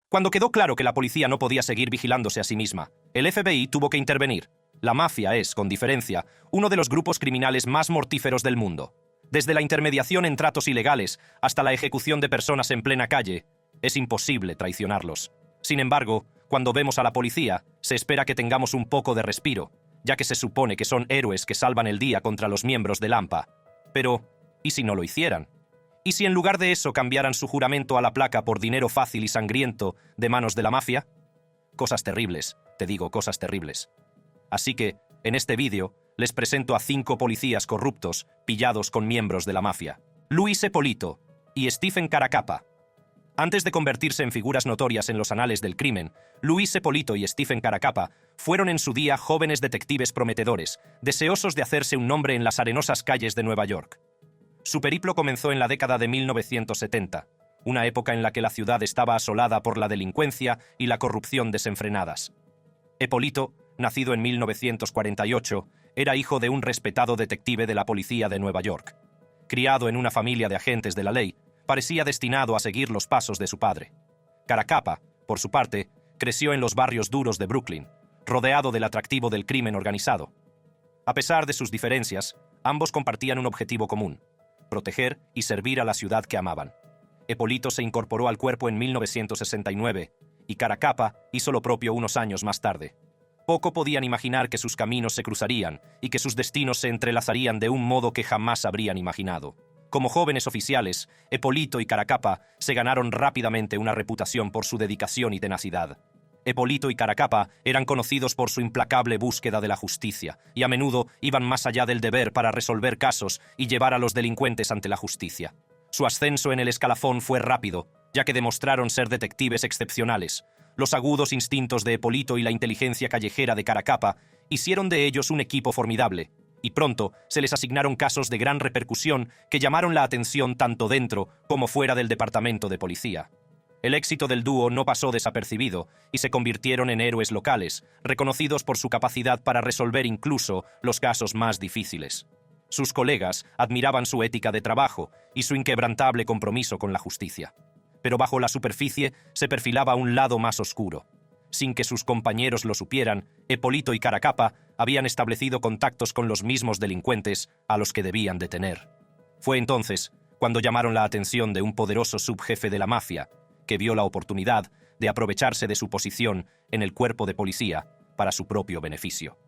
Cuando quedó claro que la policía no podía seguir vigilándose a sí misma, el FBI tuvo que intervenir. La mafia es, con diferencia, uno de los grupos criminales más mortíferos del mundo. Desde la intermediación en tratos ilegales hasta la ejecución de personas en plena calle, es imposible traicionarlos. Sin embargo, cuando vemos a la policía, se espera que tengamos un poco de respiro, ya que se supone que son héroes que salvan el día contra los miembros del AMPA. Pero, ¿y si no lo hicieran? ¿Y si en lugar de eso cambiaran su juramento a la placa por dinero fácil y sangriento de manos de la mafia? Cosas terribles, te digo, cosas terribles. Así que, en este vídeo, les presento a 5 policías corruptos pillados con miembros de la mafia. Luis Eppolito y Stephen Caracappa. Antes de convertirse en figuras notorias en los anales del crimen, Luis Eppolito y Stephen Caracappa fueron en su día jóvenes detectives prometedores, deseosos de hacerse un nombre en las arenosas calles de Nueva York. Su periplo comenzó en la década de 1970, una época en la que la ciudad estaba asolada por la delincuencia y la corrupción desenfrenadas. Eppolito, nacido en 1948, era hijo de un respetado detective de la policía de Nueva York. Criado en una familia de agentes de la ley, parecía destinado a seguir los pasos de su padre. Caracappa, por su parte, creció en los barrios duros de Brooklyn, rodeado del atractivo del crimen organizado. A pesar de sus diferencias, ambos compartían un objetivo común: proteger y servir a la ciudad que amaban. Eppolito se incorporó al cuerpo en 1969 y Caracappa hizo lo propio unos años más tarde. Poco podían imaginar que sus caminos se cruzarían y que sus destinos se entrelazarían de un modo que jamás habrían imaginado. Como jóvenes oficiales, Eppolito y Caracappa se ganaron rápidamente una reputación por su dedicación y tenacidad. Eppolito y Caracappa eran conocidos por su implacable búsqueda de la justicia y a menudo iban más allá del deber para resolver casos y llevar a los delincuentes ante la justicia. Su ascenso en el escalafón fue rápido, ya que demostraron ser detectives excepcionales. Los agudos instintos de Eppolito y la inteligencia callejera de Caracappa hicieron de ellos un equipo formidable, y pronto se les asignaron casos de gran repercusión que llamaron la atención tanto dentro como fuera del departamento de policía. El éxito del dúo no pasó desapercibido y se convirtieron en héroes locales, reconocidos por su capacidad para resolver incluso los casos más difíciles. Sus colegas admiraban su ética de trabajo y su inquebrantable compromiso con la justicia. Pero bajo la superficie se perfilaba un lado más oscuro. Sin que sus compañeros lo supieran, Eppolito y Caracappa habían establecido contactos con los mismos delincuentes a los que debían detener. Fue entonces cuando llamaron la atención de un poderoso subjefe de la mafia, que vio la oportunidad de aprovecharse de su posición en el cuerpo de policía para su propio beneficio.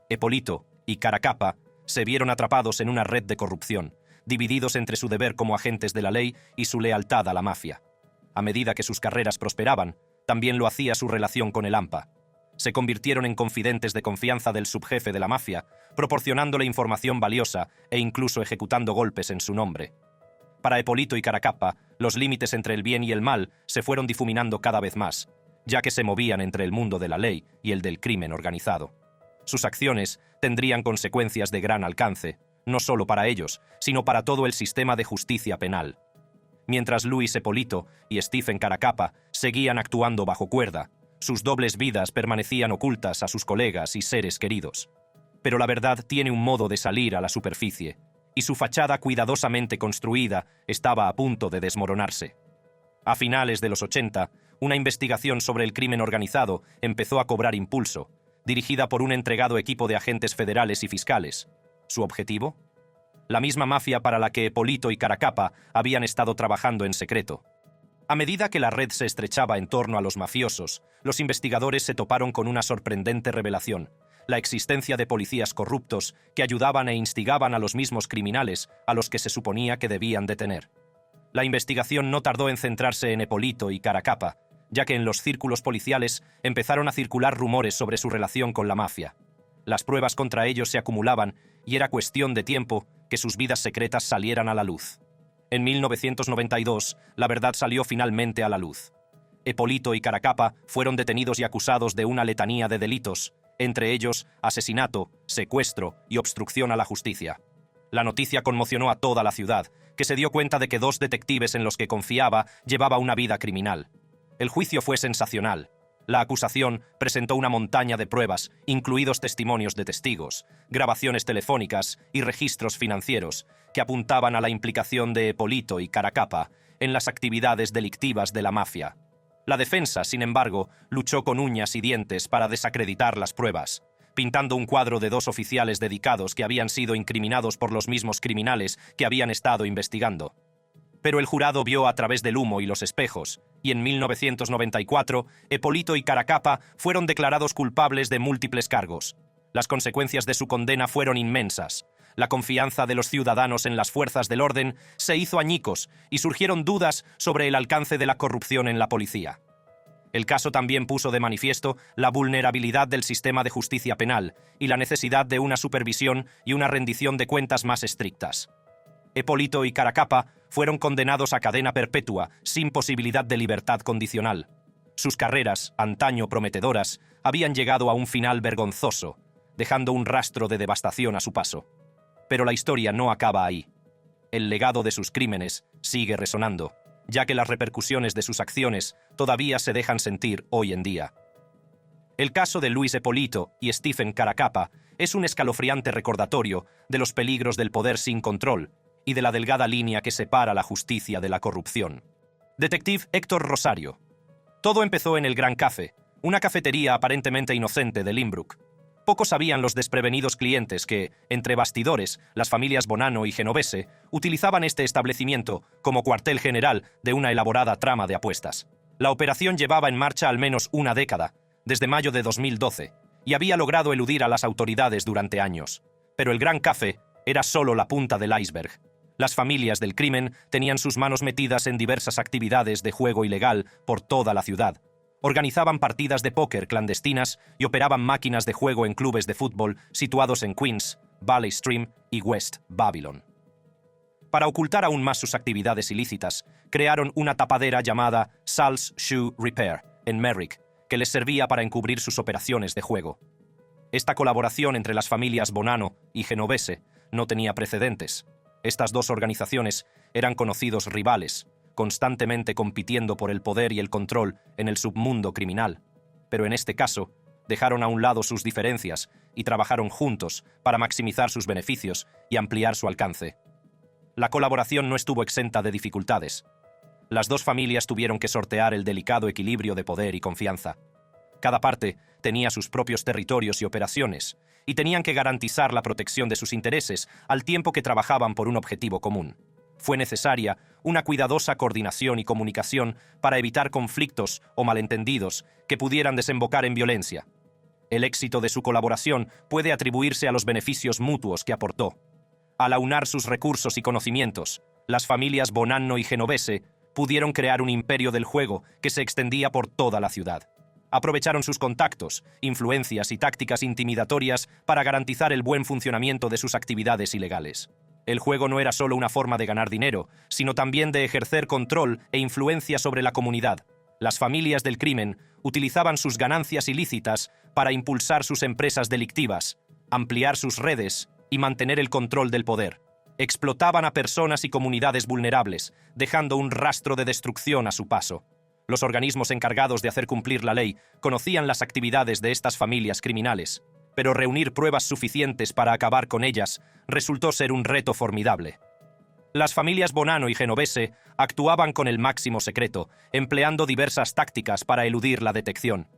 Eppolito y Caracappa se vieron atrapados en una red de corrupción, divididos entre su deber como agentes de la ley y su lealtad a la mafia. A medida que sus carreras prosperaban, también lo hacía su relación con el AMPA. Se convirtieron en confidentes de confianza del subjefe de la mafia, proporcionándole información valiosa e incluso ejecutando golpes en su nombre. Para Eppolito y Caracappa, los límites entre el bien y el mal se fueron difuminando cada vez más, ya que se movían entre el mundo de la ley y el del crimen organizado. Sus acciones tendrían consecuencias de gran alcance, no solo para ellos, sino para todo el sistema de justicia penal. Mientras Luis Eppolito y Stephen Caracappa seguían actuando bajo cuerda, sus dobles vidas permanecían ocultas a sus colegas y seres queridos. Pero la verdad tiene un modo de salir a la superficie, y su fachada cuidadosamente construida estaba a punto de desmoronarse. A finales de los 80, una investigación sobre el crimen organizado empezó a cobrar impulso, dirigida por un entregado equipo de agentes federales y fiscales. ¿Su objetivo? La misma mafia para la que Eppolito y Caracappa habían estado trabajando en secreto. A medida que la red se estrechaba en torno a los mafiosos, los investigadores se toparon con una sorprendente revelación: la existencia de policías corruptos que ayudaban e instigaban a los mismos criminales a los que se suponía que debían detener. La investigación no tardó en centrarse en Eppolito y Caracappa, ya que en los círculos policiales empezaron a circular rumores sobre su relación con la mafia. Las pruebas contra ellos se acumulaban y era cuestión de tiempo que sus vidas secretas salieran a la luz. En 1992, la verdad salió finalmente a la luz. Eppolito y Caracappa fueron detenidos y acusados de una letanía de delitos, entre ellos asesinato, secuestro y obstrucción a la justicia. La noticia conmocionó a toda la ciudad, que se dio cuenta de que 2 detectives en los que confiaba llevaban una vida criminal. El juicio fue sensacional. La acusación presentó una montaña de pruebas, incluidos testimonios de testigos, grabaciones telefónicas y registros financieros, que apuntaban a la implicación de Eppolito y Caracappa en las actividades delictivas de la mafia. La defensa, sin embargo, luchó con uñas y dientes para desacreditar las pruebas, pintando un cuadro de 2 oficiales dedicados que habían sido incriminados por los mismos criminales que habían estado investigando. Pero el jurado vio a través del humo y los espejos, y en 1994, Eppolito y Caracappa fueron declarados culpables de múltiples cargos. Las consecuencias de su condena fueron inmensas. La confianza de los ciudadanos en las fuerzas del orden se hizo añicos y surgieron dudas sobre el alcance de la corrupción en la policía. El caso también puso de manifiesto la vulnerabilidad del sistema de justicia penal y la necesidad de una supervisión y una rendición de cuentas más estrictas. Eppolito y Caracappa fueron condenados a cadena perpetua, sin posibilidad de libertad condicional. Sus carreras, antaño prometedoras, habían llegado a un final vergonzoso, dejando un rastro de devastación a su paso. Pero la historia no acaba ahí. El legado de sus crímenes sigue resonando, ya que las repercusiones de sus acciones todavía se dejan sentir hoy en día. El caso de Luis Eppolito y Stephen Caracappa es un escalofriante recordatorio de los peligros del poder sin control y de la delgada línea que separa la justicia de la corrupción. Detective Héctor Rosario. Todo empezó en el Gran Café, una cafetería aparentemente inocente de Lynbrook. Pocos sabían los desprevenidos clientes que, entre bastidores, las familias Bonanno y Genovese utilizaban este establecimiento como cuartel general de una elaborada trama de apuestas. La operación llevaba en marcha al menos una década, desde mayo de 2012, y había logrado eludir a las autoridades durante años. Pero el Gran Café era solo la punta del iceberg. Las familias del crimen tenían sus manos metidas en diversas actividades de juego ilegal por toda la ciudad. Organizaban partidas de póker clandestinas y operaban máquinas de juego en clubes de fútbol situados en Queens, Valley Stream y West Babylon. Para ocultar aún más sus actividades ilícitas, crearon una tapadera llamada Sal's Shoe Repair en Merrick, que les servía para encubrir sus operaciones de juego. Esta colaboración entre las familias Bonanno y Genovese no tenía precedentes. Estas 2 organizaciones eran conocidos rivales, constantemente compitiendo por el poder y el control en el submundo criminal. Pero en este caso, dejaron a un lado sus diferencias y trabajaron juntos para maximizar sus beneficios y ampliar su alcance. La colaboración no estuvo exenta de dificultades. Las 2 familias tuvieron que sortear el delicado equilibrio de poder y confianza. Cada parte tenía sus propios territorios y operaciones, y tenían que garantizar la protección de sus intereses al tiempo que trabajaban por un objetivo común. Fue necesaria una cuidadosa coordinación y comunicación para evitar conflictos o malentendidos que pudieran desembocar en violencia. El éxito de su colaboración puede atribuirse a los beneficios mutuos que aportó. Al aunar sus recursos y conocimientos, las familias Bonanno y Genovese pudieron crear un imperio del juego que se extendía por toda la ciudad. Aprovecharon sus contactos, influencias y tácticas intimidatorias para garantizar el buen funcionamiento de sus actividades ilegales. El juego no era solo una forma de ganar dinero, sino también de ejercer control e influencia sobre la comunidad. Las familias del crimen utilizaban sus ganancias ilícitas para impulsar sus empresas delictivas, ampliar sus redes y mantener el control del poder. Explotaban a personas y comunidades vulnerables, dejando un rastro de destrucción a su paso. Los organismos encargados de hacer cumplir la ley conocían las actividades de estas familias criminales, pero reunir pruebas suficientes para acabar con ellas resultó ser un reto formidable. Las familias Bonanno y Genovese actuaban con el máximo secreto, empleando diversas tácticas para eludir la detección.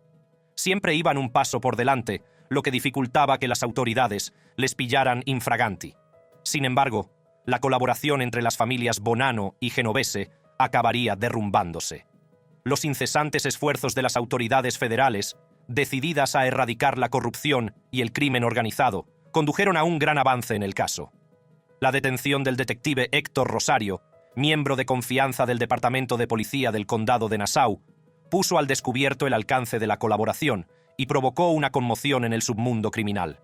Siempre iban un paso por delante, lo que dificultaba que las autoridades les pillaran infraganti. Sin embargo, la colaboración entre las familias Bonanno y Genovese acabaría derrumbándose. Los incesantes esfuerzos de las autoridades federales, decididas a erradicar la corrupción y el crimen organizado, condujeron a un gran avance en el caso. La detención del detective Héctor Rosario, miembro de confianza del Departamento de Policía del Condado de Nassau, puso al descubierto el alcance de la colaboración y provocó una conmoción en el submundo criminal.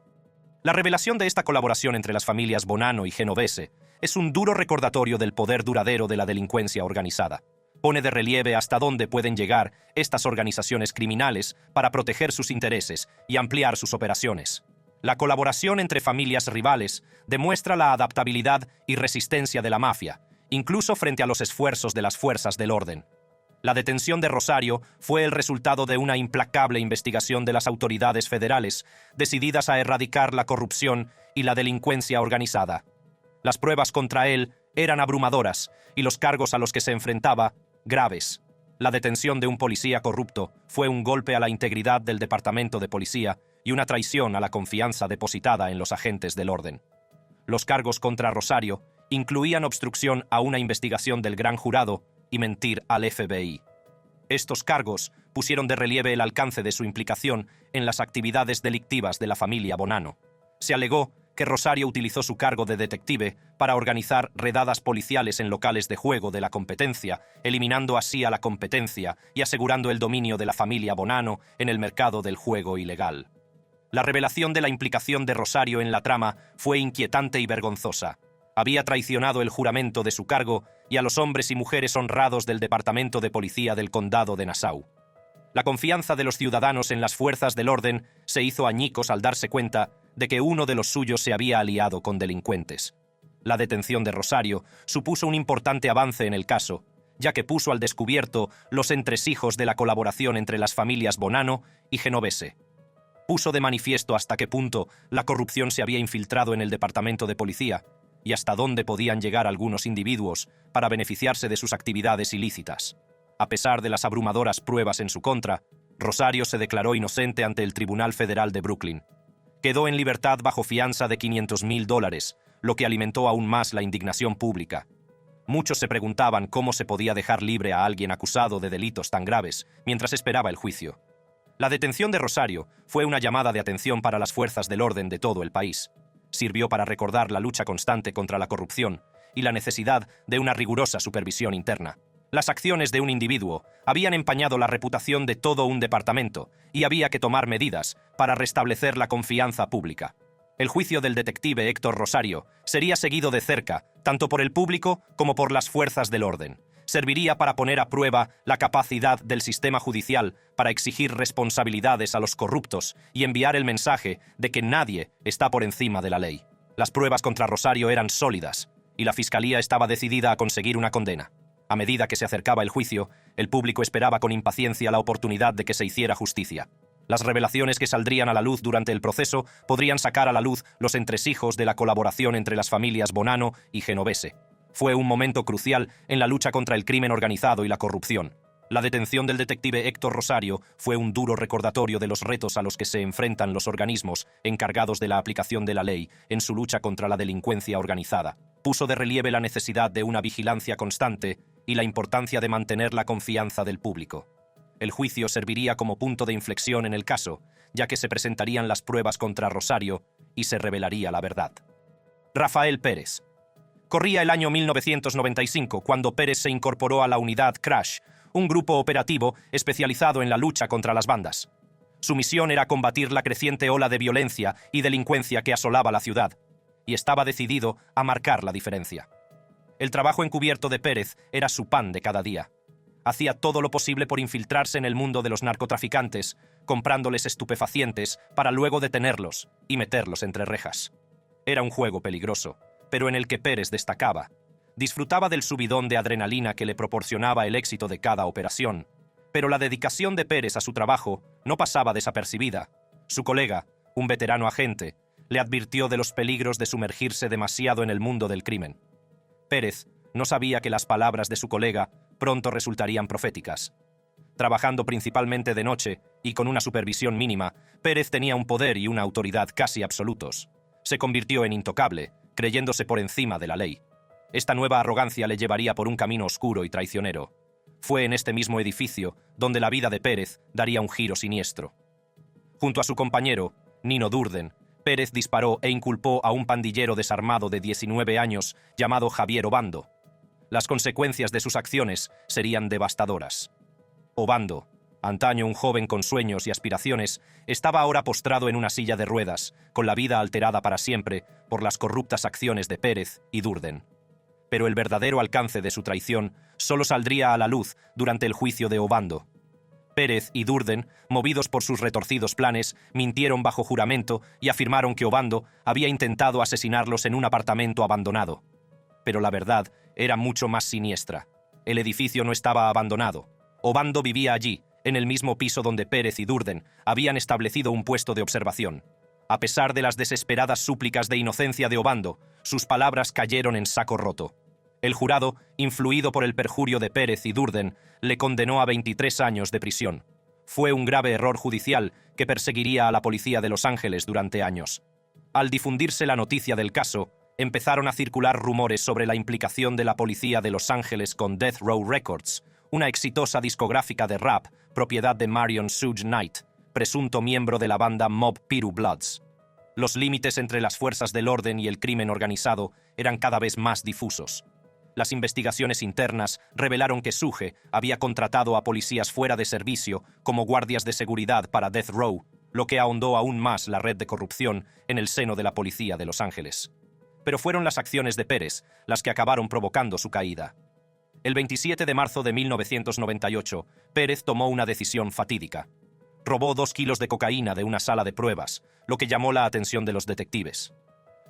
La revelación de esta colaboración entre las familias Bonanno y Genovese es un duro recordatorio del poder duradero de la delincuencia organizada. Pone de relieve hasta dónde pueden llegar estas organizaciones criminales para proteger sus intereses y ampliar sus operaciones. La colaboración entre familias rivales demuestra la adaptabilidad y resistencia de la mafia, incluso frente a los esfuerzos de las fuerzas del orden. La detención de Rosario fue el resultado de una implacable investigación de las autoridades federales, decididas a erradicar la corrupción y la delincuencia organizada. Las pruebas contra él eran abrumadoras y los cargos a los que se enfrentaba, graves. La detención de un policía corrupto fue un golpe a la integridad del Departamento de Policía y una traición a la confianza depositada en los agentes del orden. Los cargos contra Rosario incluían obstrucción a una investigación del Gran Jurado y mentir al FBI. Estos cargos pusieron de relieve el alcance de su implicación en las actividades delictivas de la familia Bonanno. Se alegó que Rosario utilizó su cargo de detective para organizar redadas policiales en locales de juego de la competencia, eliminando así a la competencia y asegurando el dominio de la familia Bonanno en el mercado del juego ilegal. La revelación de la implicación de Rosario en la trama fue inquietante y vergonzosa. Había traicionado el juramento de su cargo y a los hombres y mujeres honrados del Departamento de Policía del Condado de Nassau. La confianza de los ciudadanos en las fuerzas del orden se hizo añicos al darse cuenta de que uno de los suyos se había aliado con delincuentes. La detención de Rosario supuso un importante avance en el caso, ya que puso al descubierto los entresijos de la colaboración entre las familias Bonanno y Genovese. Puso de manifiesto hasta qué punto la corrupción se había infiltrado en el departamento de policía y hasta dónde podían llegar algunos individuos para beneficiarse de sus actividades ilícitas. A pesar de las abrumadoras pruebas en su contra, Rosario se declaró inocente ante el Tribunal Federal de Brooklyn. Quedó en libertad bajo fianza de $500,000, lo que alimentó aún más la indignación pública. Muchos se preguntaban cómo se podía dejar libre a alguien acusado de delitos tan graves mientras esperaba el juicio. La detención de Rosario fue una llamada de atención para las fuerzas del orden de todo el país. Sirvió para recordar la lucha constante contra la corrupción y la necesidad de una rigurosa supervisión interna. Las acciones de un individuo habían empañado la reputación de todo un departamento y había que tomar medidas para restablecer la confianza pública. El juicio del detective Héctor Rosario sería seguido de cerca, tanto por el público como por las fuerzas del orden. Serviría para poner a prueba la capacidad del sistema judicial para exigir responsabilidades a los corruptos y enviar el mensaje de que nadie está por encima de la ley. Las pruebas contra Rosario eran sólidas y la fiscalía estaba decidida a conseguir una condena. A medida que se acercaba el juicio, el público esperaba con impaciencia la oportunidad de que se hiciera justicia. Las revelaciones que saldrían a la luz durante el proceso podrían sacar a la luz los entresijos de la colaboración entre las familias Bonanno y Genovese. Fue un momento crucial en la lucha contra el crimen organizado y la corrupción. La detención del detective Héctor Rosario fue un duro recordatorio de los retos a los que se enfrentan los organismos encargados de la aplicación de la ley en su lucha contra la delincuencia organizada. Puso de relieve la necesidad de una vigilancia constante y la importancia de mantener la confianza del público. El juicio serviría como punto de inflexión en el caso, ya que se presentarían las pruebas contra Rosario y se revelaría la verdad. Rafael Pérez. Corría el año 1995 cuando Pérez se incorporó a la unidad Crash, un grupo operativo especializado en la lucha contra las bandas. Su misión era combatir la creciente ola de violencia y delincuencia que asolaba la ciudad, y estaba decidido a marcar la diferencia. El trabajo encubierto de Pérez era su pan de cada día. Hacía todo lo posible por infiltrarse en el mundo de los narcotraficantes, comprándoles estupefacientes para luego detenerlos y meterlos entre rejas. Era un juego peligroso, pero en el que Pérez destacaba. Disfrutaba del subidón de adrenalina que le proporcionaba el éxito de cada operación, pero la dedicación de Pérez a su trabajo no pasaba desapercibida. Su colega, un veterano agente, le advirtió de los peligros de sumergirse demasiado en el mundo del crimen. Pérez no sabía que las palabras de su colega pronto resultarían proféticas. Trabajando principalmente de noche y con una supervisión mínima, Pérez tenía un poder y una autoridad casi absolutos. Se convirtió en intocable, creyéndose por encima de la ley. Esta nueva arrogancia le llevaría por un camino oscuro y traicionero. Fue en este mismo edificio donde la vida de Pérez daría un giro siniestro. Junto a su compañero, Nino Durden, Pérez disparó e inculpó a un pandillero desarmado de 19 años llamado Javier Obando. Las consecuencias de sus acciones serían devastadoras. Obando, antaño un joven con sueños y aspiraciones, estaba ahora postrado en una silla de ruedas, con la vida alterada para siempre por las corruptas acciones de Pérez y Durden. Pero el verdadero alcance de su traición solo saldría a la luz durante el juicio de Obando. Pérez y Durden, movidos por sus retorcidos planes, mintieron bajo juramento y afirmaron que Obando había intentado asesinarlos en un apartamento abandonado. Pero la verdad era mucho más siniestra. El edificio no estaba abandonado. Obando vivía allí, en el mismo piso donde Pérez y Durden habían establecido un puesto de observación. A pesar de las desesperadas súplicas de inocencia de Obando, sus palabras cayeron en saco roto. El jurado, influido por el perjurio de Pérez y Durden, le condenó a 23 años de prisión. Fue un grave error judicial que perseguiría a la policía de Los Ángeles durante años. Al difundirse la noticia del caso, empezaron a circular rumores sobre la implicación de la policía de Los Ángeles con Death Row Records, una exitosa discográfica de rap, propiedad de Marion Suge Knight, presunto miembro de la banda Mob Piru Bloods. Los límites entre las fuerzas del orden y el crimen organizado eran cada vez más difusos. Las investigaciones internas revelaron que Suge había contratado a policías fuera de servicio como guardias de seguridad para Death Row, lo que ahondó aún más la red de corrupción en el seno de la policía de Los Ángeles. Pero fueron las acciones de Pérez las que acabaron provocando su caída. El 27 de marzo de 1998, Pérez tomó una decisión fatídica. Robó 2 kilos de cocaína de una sala de pruebas, lo que llamó la atención de los detectives.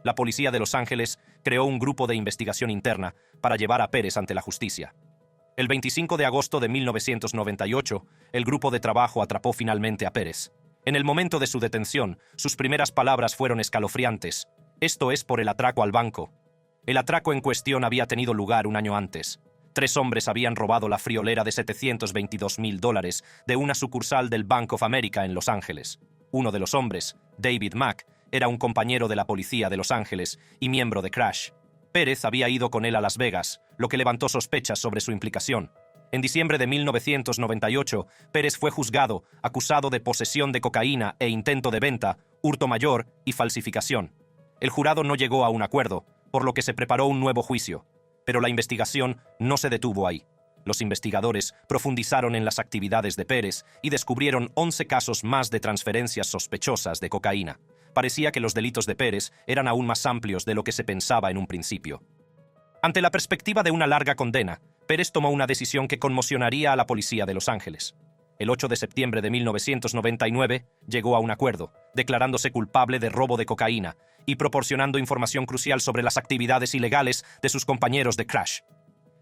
La policía de Los Ángeles creó un grupo de investigación interna para llevar a Pérez ante la justicia. El 25 de agosto de 1998, el grupo de trabajo atrapó finalmente a Pérez. En el momento de su detención, sus primeras palabras fueron escalofriantes. Esto es por el atraco al banco. El atraco en cuestión había tenido lugar un año antes. 3 hombres habían robado la friolera de $722,000 de una sucursal del Bank of America en Los Ángeles. Uno de los hombres, David Mack, era un compañero de la policía de Los Ángeles y miembro de Crash. Pérez había ido con él a Las Vegas, lo que levantó sospechas sobre su implicación. En diciembre de 1998, Pérez fue juzgado, acusado de posesión de cocaína e intento de venta, hurto mayor y falsificación. El jurado no llegó a un acuerdo, por lo que se preparó un nuevo juicio. Pero la investigación no se detuvo ahí. Los investigadores profundizaron en las actividades de Pérez y descubrieron 11 casos más de transferencias sospechosas de cocaína. Parecía que los delitos de Pérez eran aún más amplios de lo que se pensaba en un principio. Ante la perspectiva de una larga condena, Pérez tomó una decisión que conmocionaría a la policía de Los Ángeles. El 8 de septiembre de 1999 llegó a un acuerdo, declarándose culpable de robo de cocaína y proporcionando información crucial sobre las actividades ilegales de sus compañeros de Crash.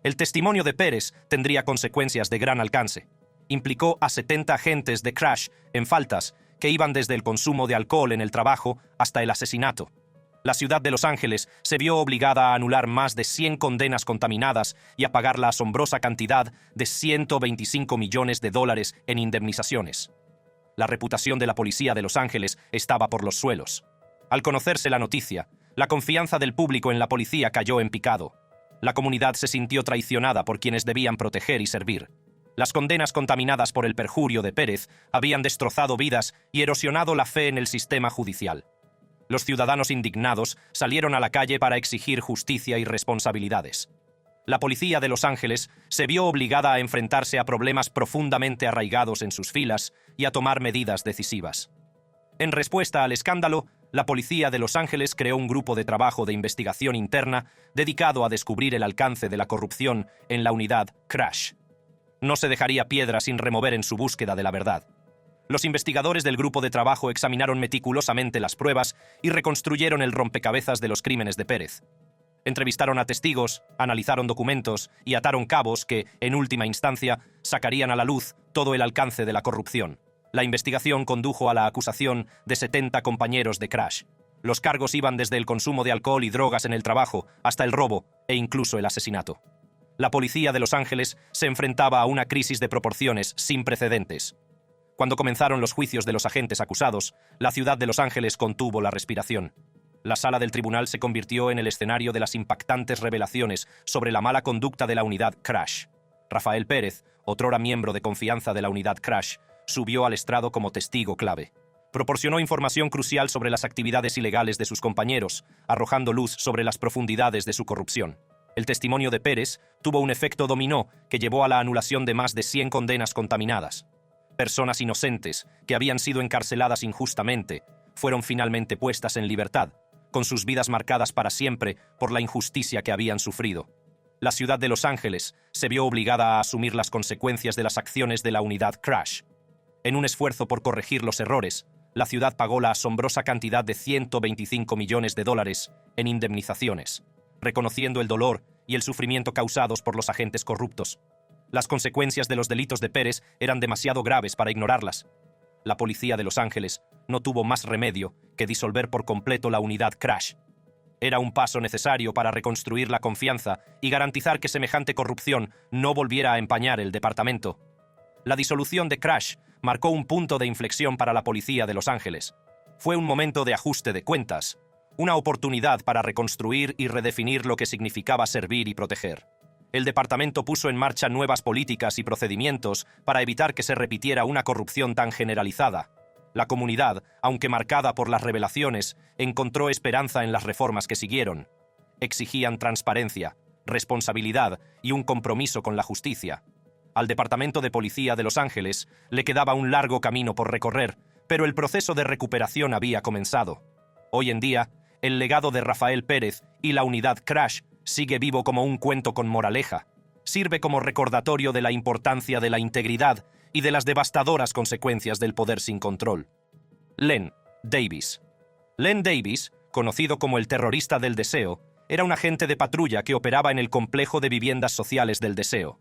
El testimonio de Pérez tendría consecuencias de gran alcance. Implicó a 70 agentes de Crash en faltas que iban desde el consumo de alcohol en el trabajo hasta el asesinato. La ciudad de Los Ángeles se vio obligada a anular más de 100 condenas contaminadas y a pagar la asombrosa cantidad de $125 millones en indemnizaciones. La reputación de la policía de Los Ángeles estaba por los suelos. Al conocerse la noticia, la confianza del público en la policía cayó en picado. La comunidad se sintió traicionada por quienes debían proteger y servir. Las condenas contaminadas por el perjurio de Pérez habían destrozado vidas y erosionado la fe en el sistema judicial. Los ciudadanos indignados salieron a la calle para exigir justicia y responsabilidades. La policía de Los Ángeles se vio obligada a enfrentarse a problemas profundamente arraigados en sus filas y a tomar medidas decisivas. En respuesta al escándalo, la policía de Los Ángeles creó un grupo de trabajo de investigación interna dedicado a descubrir el alcance de la corrupción en la unidad Crash. No se dejaría piedra sin remover en su búsqueda de la verdad. Los investigadores del grupo de trabajo examinaron meticulosamente las pruebas y reconstruyeron el rompecabezas de los crímenes de Pérez. Entrevistaron a testigos, analizaron documentos y ataron cabos que, en última instancia, sacarían a la luz todo el alcance de la corrupción. La investigación condujo a la acusación de 70 compañeros de Crash. Los cargos iban desde el consumo de alcohol y drogas en el trabajo hasta el robo e incluso el asesinato. La policía de Los Ángeles se enfrentaba a una crisis de proporciones sin precedentes. Cuando comenzaron los juicios de los agentes acusados, la ciudad de Los Ángeles contuvo la respiración. La sala del tribunal se convirtió en el escenario de las impactantes revelaciones sobre la mala conducta de la unidad Crash. Rafael Pérez, otrora miembro de confianza de la unidad Crash, subió al estrado como testigo clave. Proporcionó información crucial sobre las actividades ilegales de sus compañeros, arrojando luz sobre las profundidades de su corrupción. El testimonio de Pérez tuvo un efecto dominó que llevó a la anulación de más de 100 condenas contaminadas. Personas inocentes, que habían sido encarceladas injustamente, fueron finalmente puestas en libertad, con sus vidas marcadas para siempre por la injusticia que habían sufrido. La ciudad de Los Ángeles se vio obligada a asumir las consecuencias de las acciones de la unidad Crash. En un esfuerzo por corregir los errores, la ciudad pagó la asombrosa cantidad de $125 millones en indemnizaciones, reconociendo el dolor y el sufrimiento causados por los agentes corruptos. Las consecuencias de los delitos de Pérez eran demasiado graves para ignorarlas. La policía de Los Ángeles no tuvo más remedio que disolver por completo la unidad Crash. Era un paso necesario para reconstruir la confianza y garantizar que semejante corrupción no volviera a empañar el departamento. La disolución de Crash marcó un punto de inflexión para la policía de Los Ángeles. Fue un momento de ajuste de cuentas, una oportunidad para reconstruir y redefinir lo que significaba servir y proteger. El departamento puso en marcha nuevas políticas y procedimientos para evitar que se repitiera una corrupción tan generalizada. La comunidad, aunque marcada por las revelaciones, encontró esperanza en las reformas que siguieron. Exigían transparencia, responsabilidad y un compromiso con la justicia. Al Departamento de Policía de Los Ángeles le quedaba un largo camino por recorrer, pero el proceso de recuperación había comenzado. Hoy en día, el legado de Rafael Pérez y la unidad Crash sigue vivo como un cuento con moraleja. Sirve como recordatorio de la importancia de la integridad y de las devastadoras consecuencias del poder sin control. Len Davis. Len Davis, conocido como el terrorista del deseo, era un agente de patrulla que operaba en el complejo de viviendas sociales del deseo.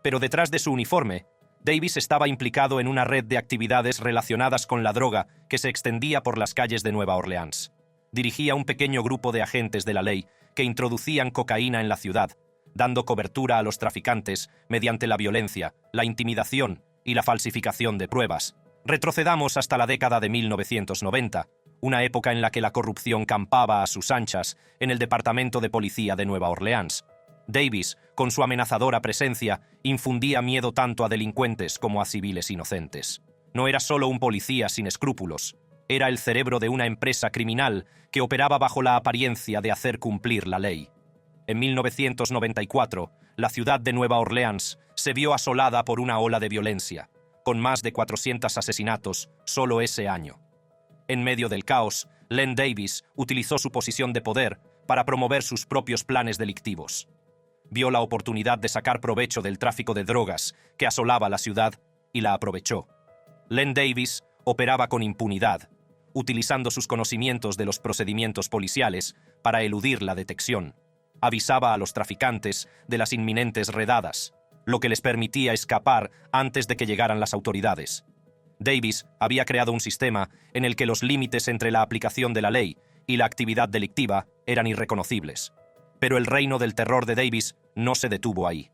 Pero detrás de su uniforme, Davis estaba implicado en una red de actividades relacionadas con la droga que se extendía por las calles de Nueva Orleans. Dirigía un pequeño grupo de agentes de la ley que introducían cocaína en la ciudad, dando cobertura a los traficantes mediante la violencia, la intimidación y la falsificación de pruebas. Retrocedamos hasta la década de 1990, una época en la que la corrupción campaba a sus anchas en el Departamento de Policía de Nueva Orleans. Davis, con su amenazadora presencia, infundía miedo tanto a delincuentes como a civiles inocentes. No era solo un policía sin escrúpulos, era el cerebro de una empresa criminal que operaba bajo la apariencia de hacer cumplir la ley. En 1994, la ciudad de Nueva Orleans se vio asolada por una ola de violencia, con más de 400 asesinatos solo ese año. En medio del caos, Len Davis utilizó su posición de poder para promover sus propios planes delictivos. Vio la oportunidad de sacar provecho del tráfico de drogas que asolaba la ciudad y la aprovechó. Len Davis operaba con impunidad, utilizando sus conocimientos de los procedimientos policiales para eludir la detección. Avisaba a los traficantes de las inminentes redadas, lo que les permitía escapar antes de que llegaran las autoridades. Davis había creado un sistema en el que los límites entre la aplicación de la ley y la actividad delictiva eran irreconocibles. Pero el reino del terror de Davis no se detuvo ahí.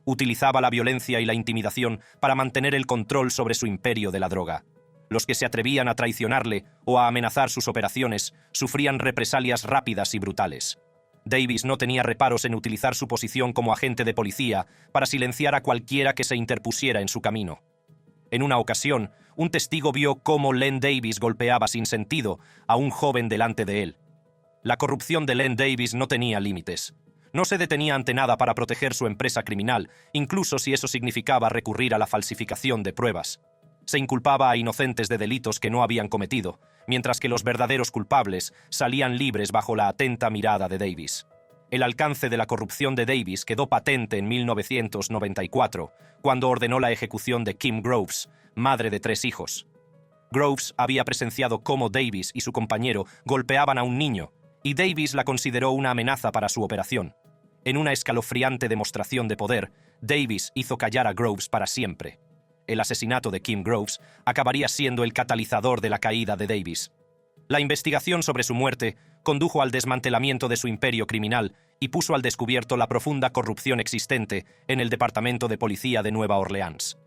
Utilizaba la violencia y la intimidación para mantener el control sobre su imperio de la droga. Los que se atrevían a traicionarle o a amenazar sus operaciones sufrían represalias rápidas y brutales. Davis no tenía reparos en utilizar su posición como agente de policía para silenciar a cualquiera que se interpusiera en su camino. En una ocasión, un testigo vio cómo Len Davis golpeaba sin sentido a un joven delante de él. La corrupción de Len Davis no tenía límites. No se detenía ante nada para proteger su empresa criminal, incluso si eso significaba recurrir a la falsificación de pruebas. Se inculpaba a inocentes de delitos que no habían cometido, mientras que los verdaderos culpables salían libres bajo la atenta mirada de Davis. El alcance de la corrupción de Davis quedó patente en 1994, cuando ordenó la ejecución de Kim Groves, madre de 3 hijos. Groves había presenciado cómo Davis y su compañero golpeaban a un niño, y Davis la consideró una amenaza para su operación. En una escalofriante demostración de poder, Davis hizo callar a Groves para siempre. El asesinato de Kim Groves acabaría siendo el catalizador de la caída de Davis. La investigación sobre su muerte condujo al desmantelamiento de su imperio criminal y puso al descubierto la profunda corrupción existente en el Departamento de Policía de Nueva Orleans.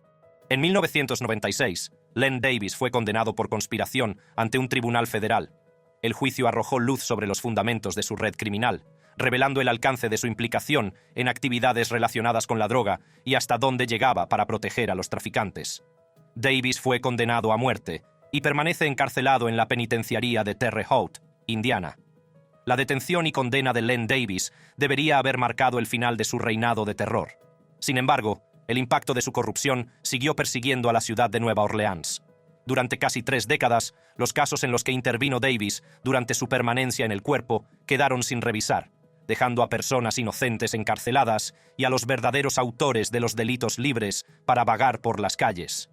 En 1996, Len Davis fue condenado por conspiración ante un tribunal federal. El juicio arrojó luz sobre los fundamentos de su red criminal, revelando el alcance de su implicación en actividades relacionadas con la droga y hasta dónde llegaba para proteger a los traficantes. Davis fue condenado a muerte y permanece encarcelado en la penitenciaría de Terre Haute, Indiana. La detención y condena de Len Davis debería haber marcado el final de su reinado de terror. Sin embargo, el impacto de su corrupción siguió persiguiendo a la ciudad de Nueva Orleans. Durante casi 3 décadas, los casos en los que intervino Davis durante su permanencia en el cuerpo quedaron sin revisar, dejando a personas inocentes encarceladas y a los verdaderos autores de los delitos libres para vagar por las calles.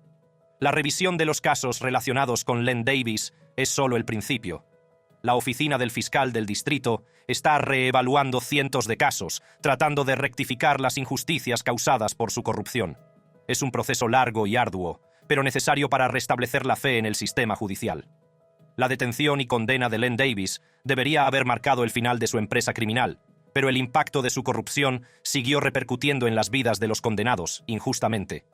La revisión de los casos relacionados con Len Davis es solo el principio. La oficina del fiscal del distrito está reevaluando cientos de casos, tratando de rectificar las injusticias causadas por su corrupción. Es un proceso largo y arduo, pero necesario para restablecer la fe en el sistema judicial. La detención y condena de Len Davis debería haber marcado el final de su empresa criminal, pero el impacto de su corrupción siguió repercutiendo en las vidas de los condenados, injustamente.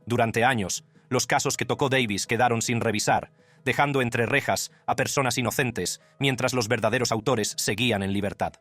Durante años, los casos que tocó Davis quedaron sin revisar, dejando entre rejas a personas inocentes, mientras los verdaderos autores seguían en libertad.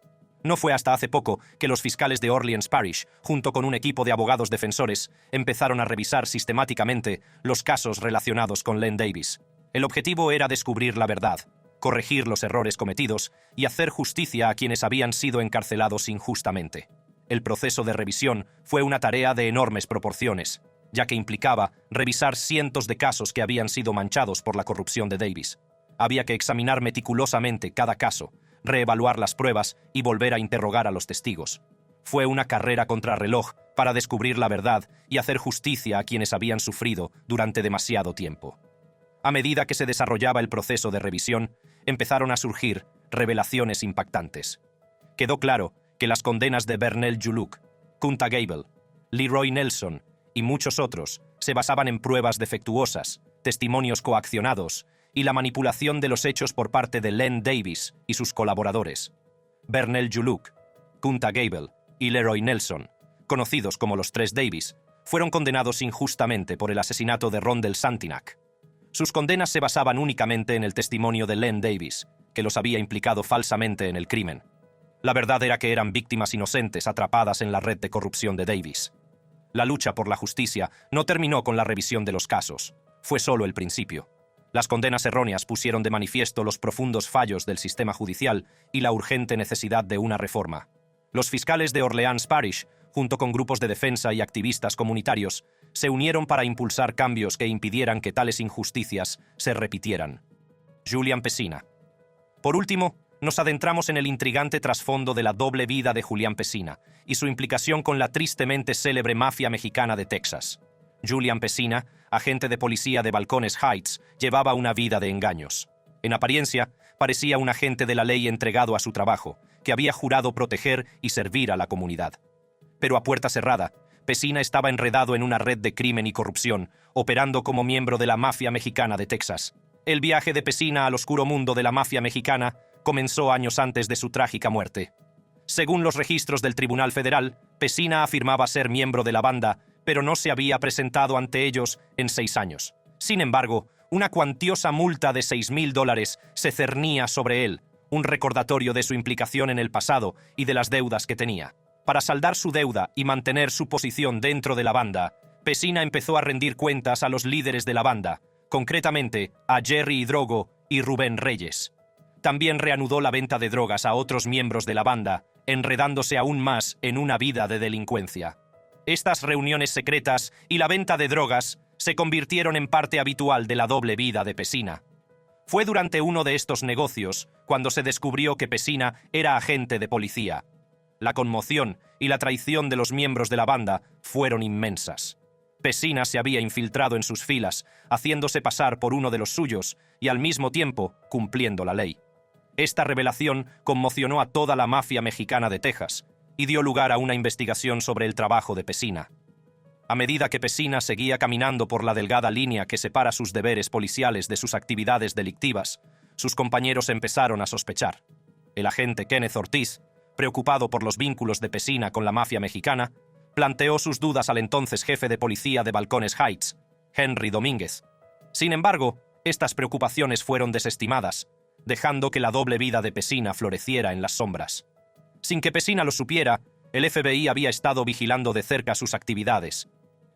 No fue hasta hace poco que los fiscales de Orleans Parish, junto con un equipo de abogados defensores, empezaron a revisar sistemáticamente los casos relacionados con Len Davis. El objetivo era descubrir la verdad, corregir los errores cometidos y hacer justicia a quienes habían sido encarcelados injustamente. El proceso de revisión fue una tarea de enormes proporciones, ya que implicaba revisar cientos de casos que habían sido manchados por la corrupción de Davis. Había que examinar meticulosamente cada caso, reevaluar las pruebas y volver a interrogar a los testigos. Fue una carrera contrarreloj para descubrir la verdad y hacer justicia a quienes habían sufrido durante demasiado tiempo. A medida que se desarrollaba el proceso de revisión, empezaron a surgir revelaciones impactantes. Quedó claro que las condenas de Bernell Juluk, Kunta Gable, Leroy Nelson y muchos otros se basaban en pruebas defectuosas, testimonios coaccionados y la manipulación de los hechos por parte de Len Davis y sus colaboradores. Bernell Juluk, Kunta Gable y Leroy Nelson, conocidos como los Tres Davis, fueron condenados injustamente por el asesinato de Rondell Santinak. Sus condenas se basaban únicamente en el testimonio de Len Davis, que los había implicado falsamente en el crimen. La verdad era que eran víctimas inocentes atrapadas en la red de corrupción de Davis. La lucha por la justicia no terminó con la revisión de los casos. Fue solo el principio. Las condenas erróneas pusieron de manifiesto los profundos fallos del sistema judicial y la urgente necesidad de una reforma. Los fiscales de Orleans Parish, junto con grupos de defensa y activistas comunitarios, se unieron para impulsar cambios que impidieran que tales injusticias se repitieran. Julian Pesina. Por último, nos adentramos en el intrigante trasfondo de la doble vida de Julián Pesina y su implicación con la tristemente célebre mafia mexicana de Texas. Julian Pesina, agente de policía de Balcones Heights, llevaba una vida de engaños. En apariencia, parecía un agente de la ley entregado a su trabajo, que había jurado proteger y servir a la comunidad. Pero a puerta cerrada, Pesina estaba enredado en una red de crimen y corrupción, operando como miembro de la mafia mexicana de Texas. El viaje de Pesina al oscuro mundo de la mafia mexicana comenzó años antes de su trágica muerte. Según los registros del Tribunal Federal, Pesina afirmaba ser miembro de la banda, pero no se había presentado ante ellos en 6 años. Sin embargo, una cuantiosa multa de $6,000 se cernía sobre él, un recordatorio de su implicación en el pasado y de las deudas que tenía. Para saldar su deuda y mantener su posición dentro de la banda, Pesina empezó a rendir cuentas a los líderes de la banda, concretamente a Jerry Hidrogo y Rubén Reyes. También reanudó la venta de drogas a otros miembros de la banda, enredándose aún más en una vida de delincuencia. Estas reuniones secretas y la venta de drogas se convirtieron en parte habitual de la doble vida de Pesina. Fue durante uno de estos negocios cuando se descubrió que Pesina era agente de policía. La conmoción y la traición de los miembros de la banda fueron inmensas. Pesina se había infiltrado en sus filas, haciéndose pasar por uno de los suyos y al mismo tiempo cumpliendo la ley. Esta revelación conmocionó a toda la mafia mexicana de Texas y dio lugar a una investigación sobre el trabajo de Pesina. A medida que Pesina seguía caminando por la delgada línea que separa sus deberes policiales de sus actividades delictivas, sus compañeros empezaron a sospechar. El agente Kenneth Ortiz, preocupado por los vínculos de Pesina con la mafia mexicana, planteó sus dudas al entonces jefe de policía de Balcones Heights, Henry Domínguez. Sin embargo, estas preocupaciones fueron desestimadas, dejando que la doble vida de Pesina floreciera en las sombras. Sin que Pesina lo supiera, el FBI había estado vigilando de cerca sus actividades.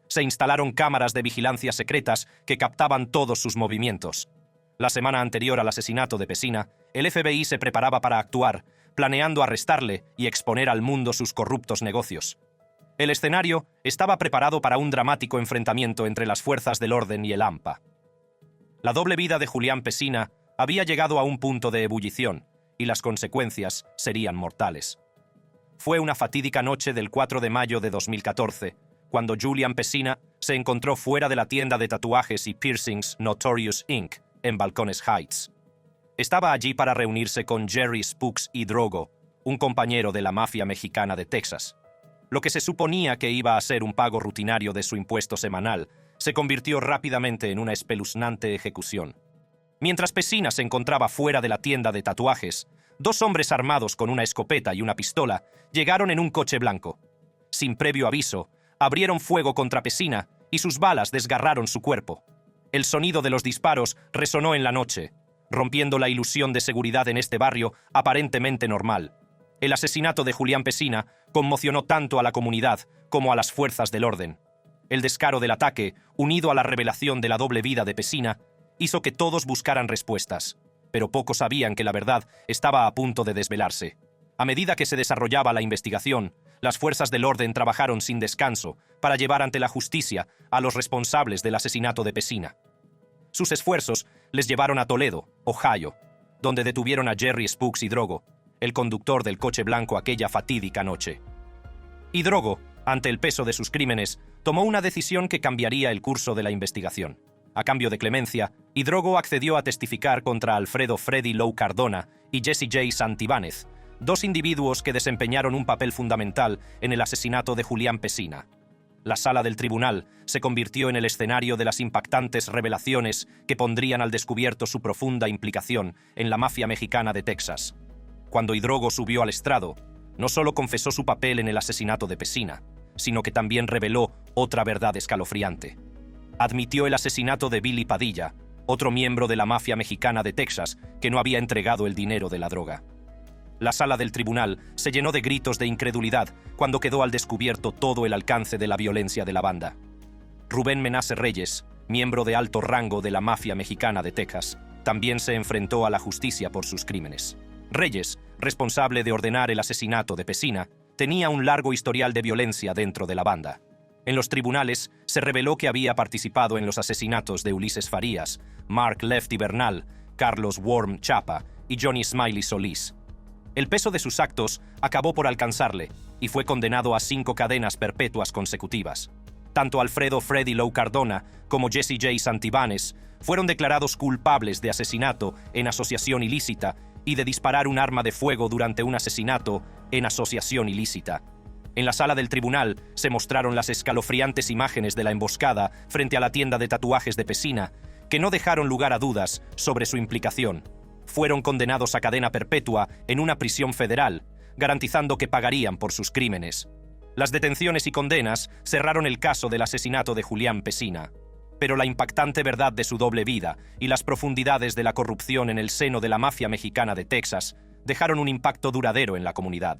Se instalaron cámaras de vigilancia secretas que captaban todos sus movimientos. La semana anterior al asesinato de Pesina, el FBI se preparaba para actuar, planeando arrestarle y exponer al mundo sus corruptos negocios. El escenario estaba preparado para un dramático enfrentamiento entre las fuerzas del orden y el AMPA. La doble vida de Julián Pesina había llegado a un punto de ebullición, y las consecuencias serían mortales. Fue una fatídica noche del 4 de mayo de 2014, cuando Julian Pesina se encontró fuera de la tienda de tatuajes y piercings Notorious Inc. en Balcones Heights. Estaba allí para reunirse con Jerry Spooks Hidrogo, un compañero de la mafia mexicana de Texas. Lo que se suponía que iba a ser un pago rutinario de su impuesto semanal se convirtió rápidamente en una espeluznante ejecución. Mientras Pesina se encontraba fuera de la tienda de tatuajes, dos hombres armados con una escopeta y una pistola llegaron en un coche blanco. Sin previo aviso, abrieron fuego contra Pesina y sus balas desgarraron su cuerpo. El sonido de los disparos resonó en la noche, rompiendo la ilusión de seguridad en este barrio aparentemente normal. El asesinato de Julián Pesina conmocionó tanto a la comunidad como a las fuerzas del orden. El descaro del ataque, unido a la revelación de la doble vida de Pesina, hizo que todos buscaran respuestas, pero pocos sabían que la verdad estaba a punto de desvelarse. A medida que se desarrollaba la investigación, las fuerzas del orden trabajaron sin descanso para llevar ante la justicia a los responsables del asesinato de Pesina. Sus esfuerzos les llevaron a Toledo, Ohio, donde detuvieron a Jerry Spooks Hidrogo, el conductor del coche blanco aquella fatídica noche. Hidrogo, ante el peso de sus crímenes, tomó una decisión que cambiaría el curso de la investigación. A cambio de clemencia, Hidrogo accedió a testificar contra Alfredo Freddy Lou Cardona y Jesse J. Santibáñez, dos individuos que desempeñaron un papel fundamental en el asesinato de Julián Pesina. La sala del tribunal se convirtió en el escenario de las impactantes revelaciones que pondrían al descubierto su profunda implicación en la mafia mexicana de Texas. Cuando Hidrogo subió al estrado, no solo confesó su papel en el asesinato de Pesina, sino que también reveló otra verdad escalofriante. Admitió el asesinato de Billy Padilla, otro miembro de la mafia mexicana de Texas que no había entregado el dinero de la droga. La sala del tribunal se llenó de gritos de incredulidad cuando quedó al descubierto todo el alcance de la violencia de la banda. Rubén Menace Reyes, miembro de alto rango de la mafia mexicana de Texas, también se enfrentó a la justicia por sus crímenes. Reyes, responsable de ordenar el asesinato de Pesina, tenía un largo historial de violencia dentro de la banda. En los tribunales se reveló que había participado en los asesinatos de Ulises Farías, Mark Lefty Bernal, Carlos Worm Chapa y Johnny Smiley Solís. El peso de sus actos acabó por alcanzarle y fue condenado a 5 cadenas perpetuas consecutivas. Tanto Alfredo Freddy Lou Cardona como Jesse J. Santibáñez fueron declarados culpables de asesinato en asociación ilícita y de disparar un arma de fuego durante un asesinato en asociación ilícita. En la sala del tribunal se mostraron las escalofriantes imágenes de la emboscada frente a la tienda de tatuajes de Pesina, que no dejaron lugar a dudas sobre su implicación. Fueron condenados a cadena perpetua en una prisión federal, garantizando que pagarían por sus crímenes. Las detenciones y condenas cerraron el caso del asesinato de Julián Pesina, pero la impactante verdad de su doble vida y las profundidades de la corrupción en el seno de la mafia mexicana de Texas dejaron un impacto duradero en la comunidad.